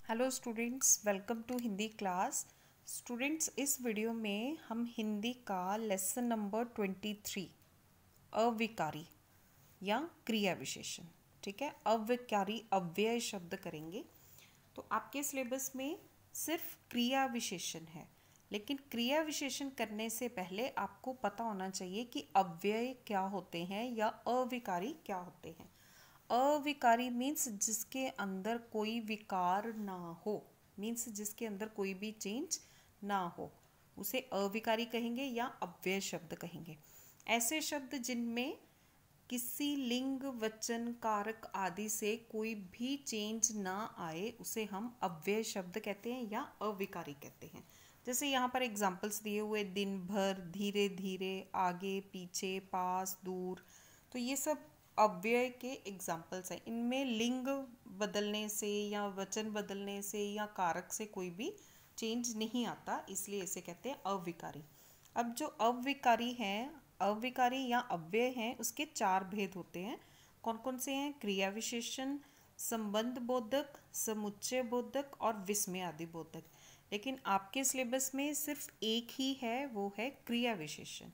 Hello students, welcome to Hindi class. Students, इस video में हम हिंदी का लेसन नंबर 23 अविकारी या क्रिया विशेषण, ठीक है, अविकारी अव्यय शब्द करेंगे। तो आपके सिलेबस में सिर्फ क्रिया विशेषण है, लेकिन क्रिया विशेषण करने से पहले आपको पता होना चाहिए कि अव्यय क्या होते हैं या अविकारी क्या होते हैं। अविकारी मीन्स जिसके अंदर कोई विकार ना हो, मीन्स जिसके अंदर कोई भी चेंज ना हो, उसे अविकारी कहेंगे या अव्यय शब्द कहेंगे। ऐसे शब्द जिनमें किसी लिंग वचन कारक आदि से कोई भी चेंज ना आए उसे हम अव्यय शब्द कहते हैं या अविकारी कहते हैं। जैसे यहाँ पर एग्जाम्पल्स दिए हुए दिन भर, धीरे धीरे, आगे पीछे, पास, दूर, तो ये सब अव्यय के एग्जाम्पल्स हैं। इनमें लिंग बदलने से या वचन बदलने से या कारक से कोई भी चेंज नहीं आता, इसलिए इसे कहते हैं अविकारी। अब जो अविकारी हैं, अविकारी या अव्यय हैं, उसके चार भेद होते हैं। कौन कौन से हैं? क्रिया विशेषण, संबंध बोधक, समुच्चय बोधक और विस्मय आदि बोधक। लेकिन आपके सिलेबस में सिर्फ एक ही है, वो है क्रिया विशेषण।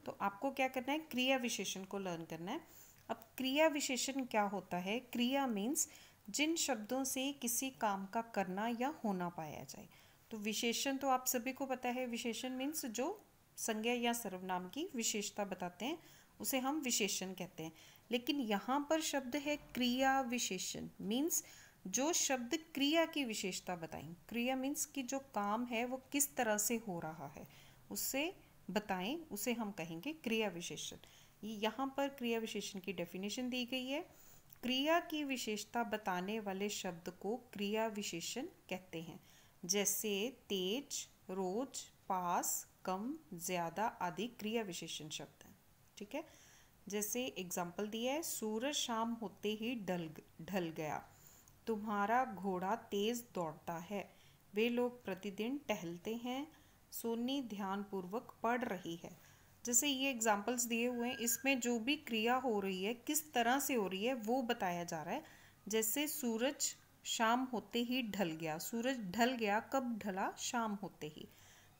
तो आपको क्या करना है? क्रिया विशेषण को लर्न करना है। अब क्रिया विशेषण क्या होता है? क्रिया मीन्स जिन शब्दों से किसी काम का करना या होना पाया जाए। तो विशेषण तो आप सभी को पता है, विशेषण मीन्स जो संज्ञा या सर्वनाम की विशेषता बताते हैं उसे हम विशेषण कहते हैं। लेकिन यहाँ पर शब्द है क्रिया विशेषण, मीन्स जो शब्द क्रिया की विशेषता बताएं। क्रिया मीन्स कि जो काम है वो किस तरह से हो रहा है उससे बताएं, उसे हम कहेंगे क्रिया विशेषण। यहाँ पर क्रिया विशेषण की डेफिनेशन दी गई है। क्रिया की विशेषता बताने वाले शब्द को क्रिया विशेषण कहते हैं। जैसे तेज, रोज, पास, कम, ज्यादा आदि क्रिया विशेषण शब्द हैं, ठीक है। जैसे एग्जाम्पल दिया है, सूरज शाम होते ही ढल गया, तुम्हारा घोड़ा तेज दौड़ता है, वे लोग प्रतिदिन टहलते हैं, सोनी ध्यानपूर्वक पढ़ रही है। जैसे ये एग्जाम्पल्स दिए हुए हैं, इसमें जो भी क्रिया हो रही है किस तरह से हो रही है वो बताया जा रहा है। जैसे सूरज शाम होते ही ढल गया, सूरज ढल गया कब ढला? शाम होते ही।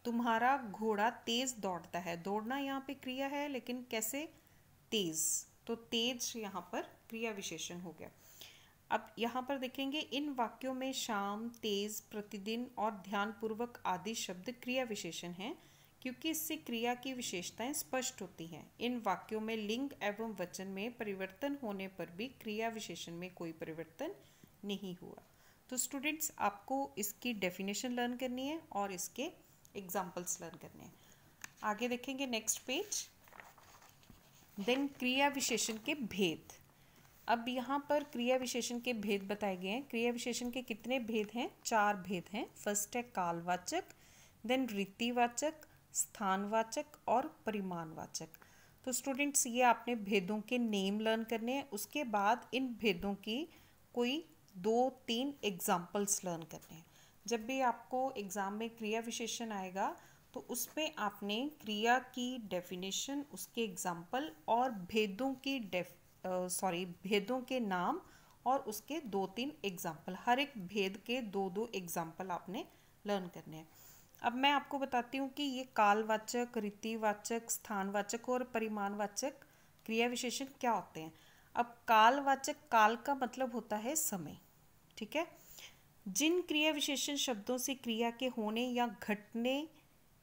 तुम्हारा घोड़ा तेज दौड़ता है, दौड़ना यहाँ पे क्रिया है, लेकिन कैसे? तेज, तो तेज यहाँ पर क्रिया विशेषण हो गया। अब यहाँ पर देखेंगे, इन वाक्यों में शाम, तेज, प्रतिदिन और ध्यानपूर्वक आदि शब्द क्रिया विशेषण हैं, क्योंकि इससे क्रिया की विशेषताएं स्पष्ट होती हैं। इन वाक्यों में लिंग एवं वचन में परिवर्तन होने पर भी क्रिया विशेषण में कोई परिवर्तन नहीं हुआ। तो स्टूडेंट्स, आपको इसकी डेफिनेशन लर्न करनी है और इसके एग्जाम्पल्स लर्न करने हैं। आगे देखेंगे नेक्स्ट पेज। देन क्रिया विशेषण के भेद। अब यहाँ पर क्रिया विशेषण के भेद बताए गए हैं। क्रिया विशेषण के कितने भेद हैं? 4 भेद हैं। फर्स्ट है कालवाचक, देन रीतिवाचक, स्थानवाचक और परिमाणवाचक। तो स्टूडेंट्स, ये आपने भेदों के नेम लर्न करने हैं। उसके बाद इन भेदों की कोई 2-3 एग्जाम्पल्स लर्न करने हैं। जब भी आपको एग्जाम में क्रिया विशेषण आएगा तो उसमें आपने क्रिया की डेफिनेशन, उसके एग्जाम्पल और भेदों की भेदों के नाम और उसके 2-3 एग्जाम्पल, हर एक भेद के 2-2 एग्जाम्पल आपने लर्न करने हैं। अब मैं आपको बताती हूँ कि ये कालवाचक, रीतिवाचक, स्थानवाचक और परिमाणवाचक क्रिया विशेषण क्या होते हैं। अब कालवाचक, काल का मतलब होता है समय, ठीक है। जिन क्रिया विशेषण शब्दों से क्रिया के होने या घटने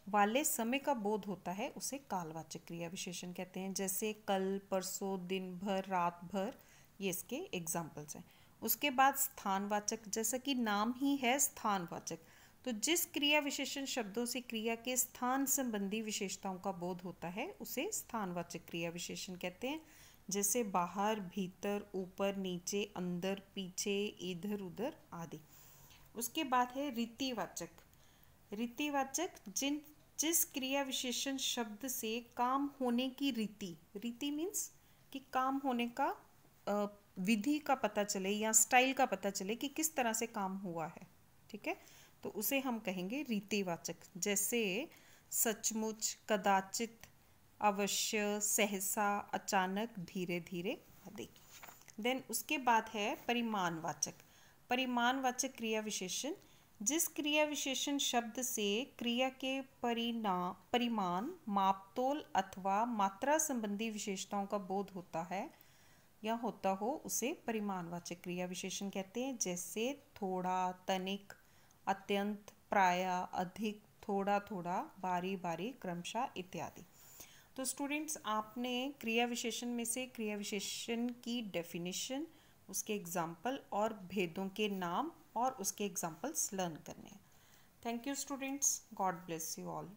वाले समय का बोध होता है उसे कालवाचक क्रिया विशेषण कहते हैं। जैसे कल, परसों, दिन भर, रात भर, ये इसके एग्जाम्पल्स हैं। उसके बाद स्थानवाचक, जैसा कि नाम ही है स्थानवाचक, तो जिस क्रिया विशेषण शब्दों से क्रिया के स्थान संबंधी विशेषताओं का बोध होता है उसे स्थानवाचक क्रिया विशेषण कहते हैं। जैसे बाहर, भीतर, ऊपर, नीचे, अंदर, पीछे, इधर उधर आदि। उसके बाद है रीतिवाचक। रीतिवाचक जिस क्रिया विशेषण शब्द से काम होने की रीति, रीति मीन्स कि काम होने का विधि का पता चले या स्टाइल का पता चले कि किस तरह से काम हुआ है, ठीक है, तो उसे हम कहेंगे रीतिवाचक। जैसे सचमुच, कदाचित, अवश्य, सहसा, अचानक, धीरे धीरे आदि। देन उसके बाद है परिमाणवाचक। परिमाणवाचक क्रिया विशेषण, जिस क्रिया विशेषण शब्द से क्रिया के परिमाण, मापतोल अथवा मात्रा संबंधी विशेषताओं का बोध होता है या होता हो उसे परिमाणवाचक क्रिया विशेषण कहते हैं। जैसे थोड़ा, तनिक, अत्यंत, प्राय, अधिक, थोड़ा थोड़ा, बारी बारी, क्रमशः इत्यादि। तो स्टूडेंट्स, आपने क्रिया विशेषण में से क्रिया विशेषण की डेफिनेशन, उसके एग्जाम्पल और भेदों के नाम और उसके एग्जाम्पल्स लर्न करने हैं। Thank you students, God bless you all.